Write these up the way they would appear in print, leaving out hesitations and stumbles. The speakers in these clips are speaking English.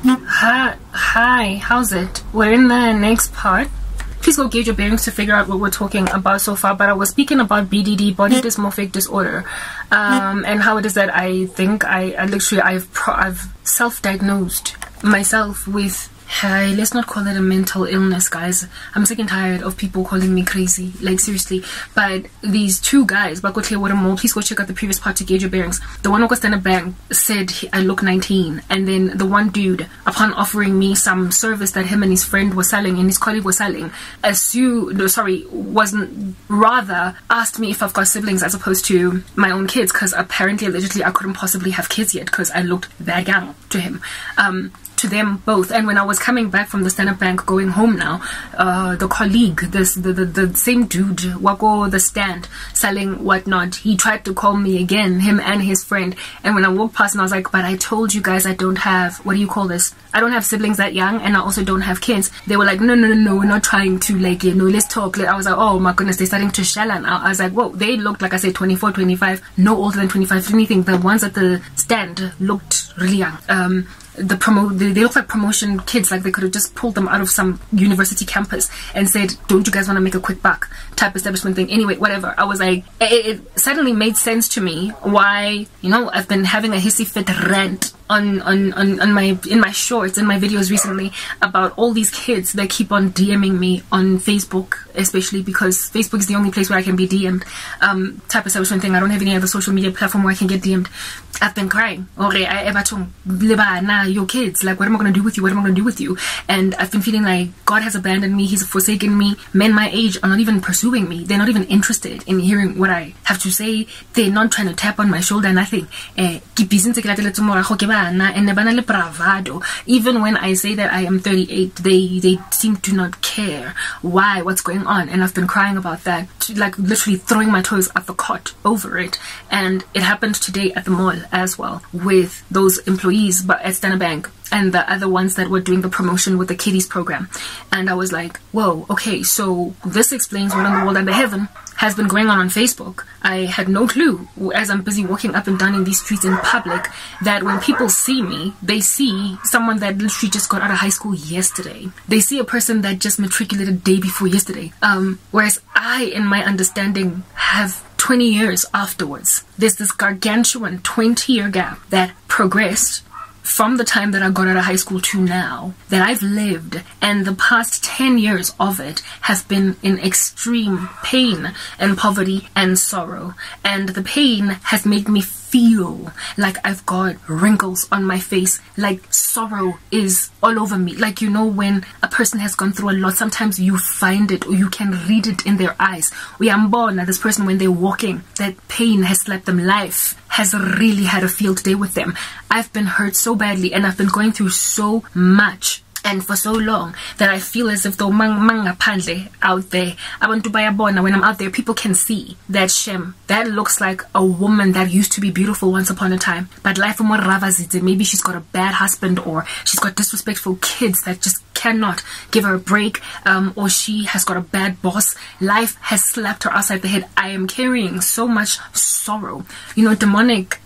Hi, how's it? We're in the next part. Please go gauge your bearings to figure out what we're talking about so far. But I was speaking about BDD, body dysmorphic disorder, and how it is that I think I've self-diagnosed myself with. Let's not call it a mental illness, guys. I'm sick and tired of people calling me crazy, like seriously. But these two guys, please go check out the previous part to gauge your bearings. The one who was in a bank said I look 19, and then the one dude, upon offering me some service that him and his friend were selling and his colleague was selling, asked me if I've got siblings as opposed to my own kids, because apparently, allegedly, I couldn't possibly have kids yet because I looked that young to him. To them both. And when I was coming back from the Standard Bank going home now, the colleague, the same dude, wako the stand selling whatnot, he tried to call me again, him and his friend. And when I walked past and I was like, but I told you guys I don't have, what do you call this? I don't have siblings that young, and I also don't have kids. They were like, no, we're not trying to, like, you know, let's talk. I was like, oh my goodness, they're starting to shell. And I was like, whoa, they looked, like I said, 24, 25, no older than 25. If anything, the ones at the stand looked really young. They look like promotion kids, like they could have just pulled them out of some university campus and said, don't you guys want to make a quick buck type establishment thing. Anyway, whatever. I was like, it suddenly made sense to me why, you know, I've been having a hissy fit rant in my shorts, in my videos recently, about all these kids that keep on DMing me on Facebook, especially because Facebook is the only place where I can be DM'd, type of establishment thing. I don't have any other social media platform where I can get DM'd. I've been crying. Your kids, like, what am I going to do with you? What am I going to do with you? And I've been feeling like God has abandoned me. He's forsaken me. Men my age are not even pursuing me. They're not even interested in hearing what I have to say. They're not trying to tap on my shoulder, nothing. Even when I say that I am 38, they seem to not care what's going on. And I've been crying about that, like literally throwing my toes at the cot over it. And it happened today at the mall as well with those employees, but at Standard Bank, and the other ones that were doing the promotion with the kiddies program. And I was like, whoa, okay, so this explains what in the world under heaven has been going on Facebook. I had no clue, as I'm busy walking up and down in these streets in public, that when people see me, they see someone that literally just got out of high school yesterday. They see a person that just matriculated day before yesterday. Whereas I, in my understanding, have 20 years afterwards. There's this gargantuan 20-year gap that progressed from the time that I got out of high school to now, that I've lived, and the past 10 years of it has been in extreme pain and poverty and sorrow. And the pain has made me feel like I've got wrinkles on my face, like sorrow is all over me. Like, you know, when a person has gone through a lot, sometimes you find it or you can read it in their eyes. We are born at this person when they're walking, that pain has slapped them. Life has really had a field day with them. I've been hurt so badly, and I've been going through so much and for so long that I feel as if though out there, when I'm out there, people can see that Shem, that looks like a woman that used to be beautiful once upon a time, but life maybe she's got a bad husband, or she's got disrespectful kids that just cannot give her a break, or she has got a bad boss. Life has slapped her upside the head. I am carrying so much sorrow, you know, demonic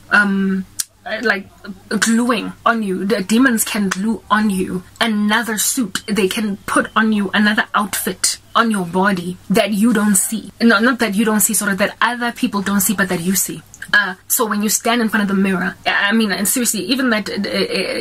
like gluing on you. The demons can glue on you another suit. They can put on you another outfit on your body that you don't see. No, not that you don't see, sort of that other people don't see, but that you see. So when you stand in front of the mirror, I mean, and seriously, even that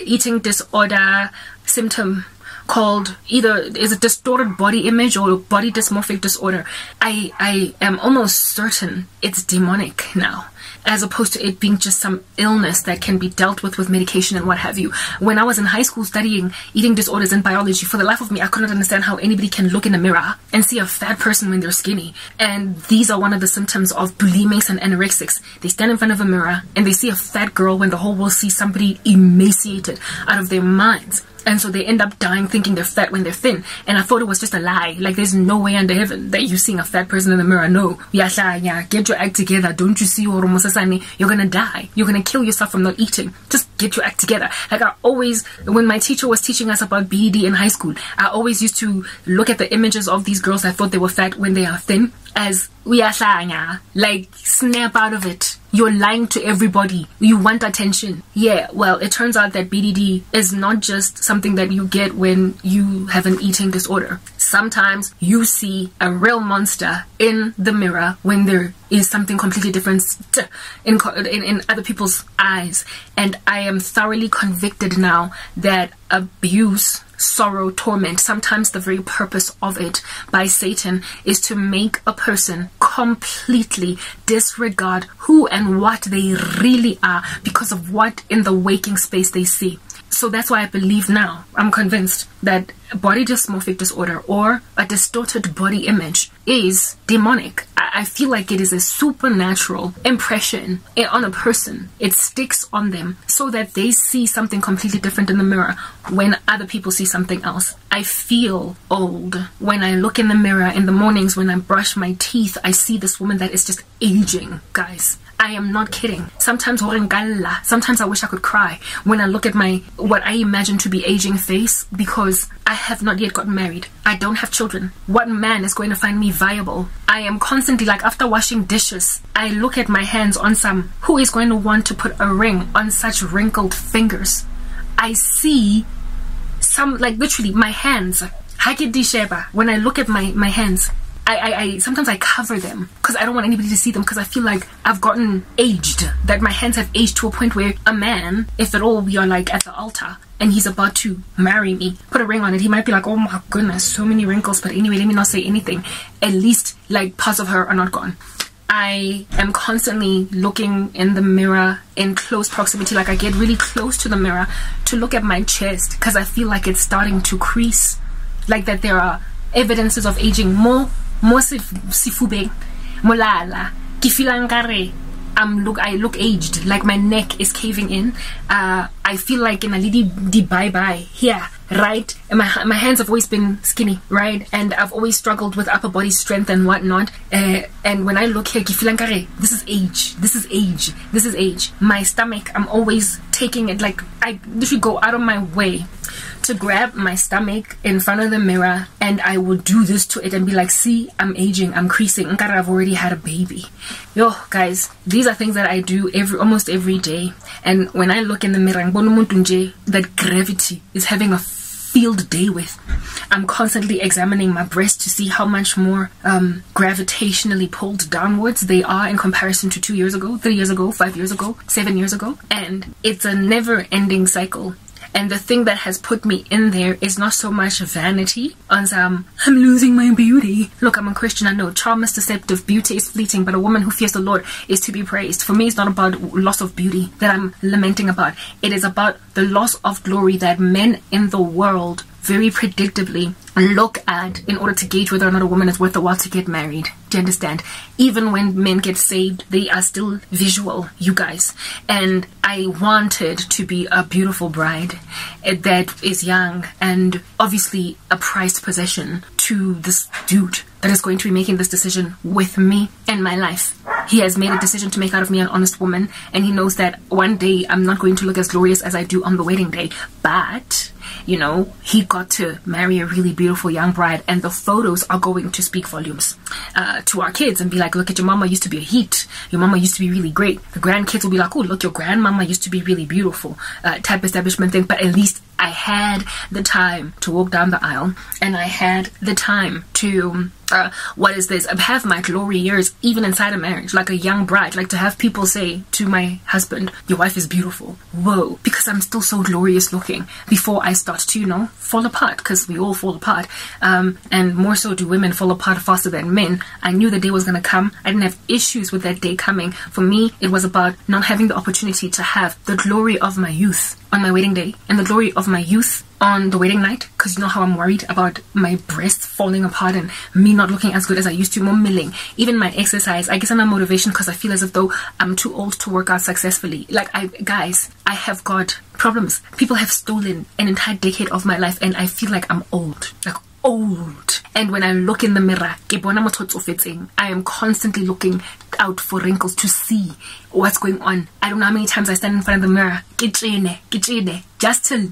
eating disorder symptom called either is a distorted body image or body dysmorphic disorder, I am almost certain it's demonic now, as opposed to it being just some illness that can be dealt with medication and what have you. When I was in high school studying eating disorders and biology, for the life of me, I couldn't understand how anybody can look in a mirror and see a fat person when they're skinny. And these are one of the symptoms of bulimics and anorexics. They stand in front of a mirror and they see a fat girl when the whole world sees somebody emaciated out of their minds. And so they end up dying thinking they're fat when they're thin. And I thought it was just a lie. Like, there's no way under heaven that you're seeing a fat person in the mirror. No. Get your act together. Don't you see, you're gonna die. You're gonna kill yourself from not eating. Just get your act together. Like, I always, when my teacher was teaching us about BED in high school, I always used to look at the images of these girls I thought they were fat when they are thin as like, snap out of it. You're lying to everybody. You want attention. Yeah, well, it turns out that BDD is not just something that you get when you have an eating disorder. Sometimes you see a real monster in the mirror when there is something completely different in other people's eyes. And I am thoroughly convicted now that abuse, sorrow, torment, sometimes the very purpose of it by Satan is to make a person completely disregard who and what they really are because of what in the waking space they see. So that's why I believe now, I'm convinced that body dysmorphic disorder or a distorted body image is demonic. I feel like it is a supernatural impression on a person. It sticks on them so that they see something completely different in the mirror when other people see something else. I feel old when I look in the mirror in the mornings when I brush my teeth. I see this woman that is just aging, guys. I am not kidding. Sometimes I wish I could cry when I look at my what I imagine to be aging face, because I have not yet gotten married. I don't have children. What man is going to find me viable? I am constantly, like, after washing dishes, I look at my hands on some. Who is going to want to put a ring on such wrinkled fingers? I see some, like, literally my hands. When I look at my hands, I sometimes I cover them because I don't want anybody to see them, because I feel like I've gotten aged, that my hands have aged to a point where a man, if at all we are like at the altar and he's about to marry me, put a ring on it, he might be like, oh my goodness, so many wrinkles. But anyway, let me not say anything. At least like parts of her are not gone. I am constantly looking in the mirror in close proximity, like I get really close to the mirror to look at my chest because I feel like it's starting to crease, like that there are evidences of aging. More sifubeng molala ke feel nkare I look aged, like my neck is caving in. I feel like in a little bye here, right? And my hands have always been skinny, right? And I've always struggled with upper body strength and whatnot. And when I look here, this is age. This is age. This is age. My stomach, I'm always taking it, like I literally go out of my way to grab my stomach in front of the mirror, and I will do this to it and be like, see, I'm aging, I'm creasing, I've already had a baby. Yo, guys, these are things that I do almost every day. And when I look in the mirror, that gravity is having a field day with. I'm constantly examining my breasts to see how much more gravitationally pulled downwards they are in comparison to 2 years ago, 3 years ago, 5 years ago, 7 years ago. And it's a never-ending cycle. And the thing that has put me in there is not so much vanity on some, I'm losing my beauty. Look, I'm a Christian, I know charm is deceptive, beauty is fleeting, but a woman who fears the Lord is to be praised. For me, it's not about loss of beauty that I'm lamenting about. It is about the loss of glory that men in the world very predictably look at in order to gauge whether or not a woman is worth the while to get married. Do you understand? Even when men get saved, they are still visual, you guys. And I wanted to be a beautiful bride that is young and obviously a prized possession to this dude that is going to be making this decision with me and my life. He has made a decision to make out of me an honest woman, and he knows that one day I'm not going to look as glorious as I do on the wedding day, but you know, he got to marry a really beautiful young bride, and the photos are going to speak volumes to our kids and be like, look at your mama, used to be a heat, your mama used to be really great. The grandkids will be like, oh, look, your grandmama used to be really beautiful, type establishment thing. But at least I had the time to walk down the aisle, and I had the time to have my glory years even inside a marriage, like a young bride, like to have people say to my husband, your wife is beautiful. Whoa, because I'm still so glorious looking before I start to, you know, fall apart, because we all fall apart, and more so do women fall apart faster than men. I knew the day was going to come. I didn't have issues with that day coming. For me, it was about not having the opportunity to have the glory of my youth on my wedding day and the glory of my youth on the wedding night, because you know how I'm worried about my breasts falling apart and me not looking as good as I used to, more milling. Even my exercise, I guess I'm on motivation because I feel as if though I'm too old to work out successfully. Like, guys, I have got problems. People have stolen an entire decade of my life, and I feel like I'm old. Like, old. And when I look in the mirror, I am constantly looking out for wrinkles to see what's going on. I don't know how many times I stand in front of the mirror just to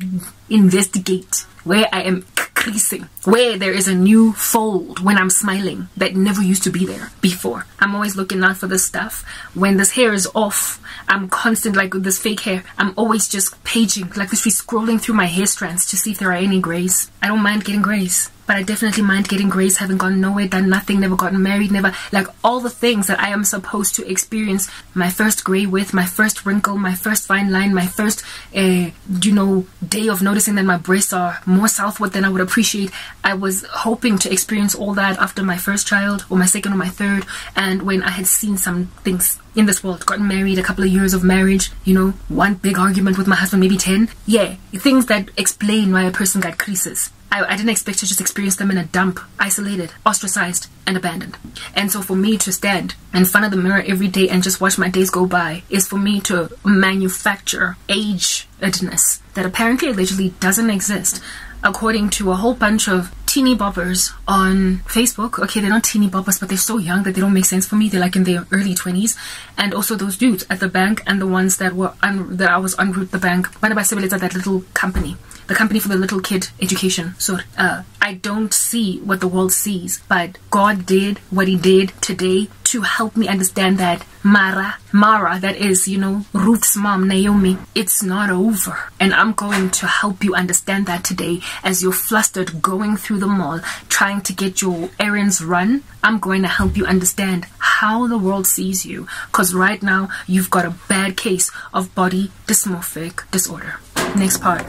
investigate where I am creasing, where there is a new fold when I'm smiling that never used to be there before. I'm always looking out for this stuff. When this hair is off, I'm constant, like with this fake hair, I'm always just paging, like literally scrolling through my hair strands to see if there are any grays. I don't mind getting grays, but I definitely mind getting grays, having gone nowhere, done nothing, never gotten married, never, like all the things that I am supposed to experience. My first gray width, my first wrinkle, my first fine line, my first, day of noticing that my breasts are more southward than I would appreciate. I was hoping to experience all that after my first child, or my second, or my third, and when I had seen some things in this world, gotten married, a couple of years of marriage, one big argument with my husband, maybe 10. Yeah, things that explain why a person got creases. I didn't expect to just experience them in a dump, isolated, ostracized, and abandoned. And so for me to stand in front of the mirror every day and just watch my days go by is for me to manufacture agedness that apparently allegedly doesn't exist, according to a whole bunch of teeny boppers on Facebook. Okay, they're not teeny boppers, but they're so young that they don't make sense for me. They're like in their early 20s. And also those dudes at the bank, and the ones that were that I was en route the bank. That little company. The company for the little kid education. So I don't see what the world sees, but God did what he did today to help me understand that Mara, that is, Ruth's mom, Naomi, it's not over. And I'm going to help you understand that today as you're flustered going through the mall, trying to get your errands run. I'm going to help you understand how the world sees you. Because right now, you've got a bad case of body dysmorphic disorder. Next part.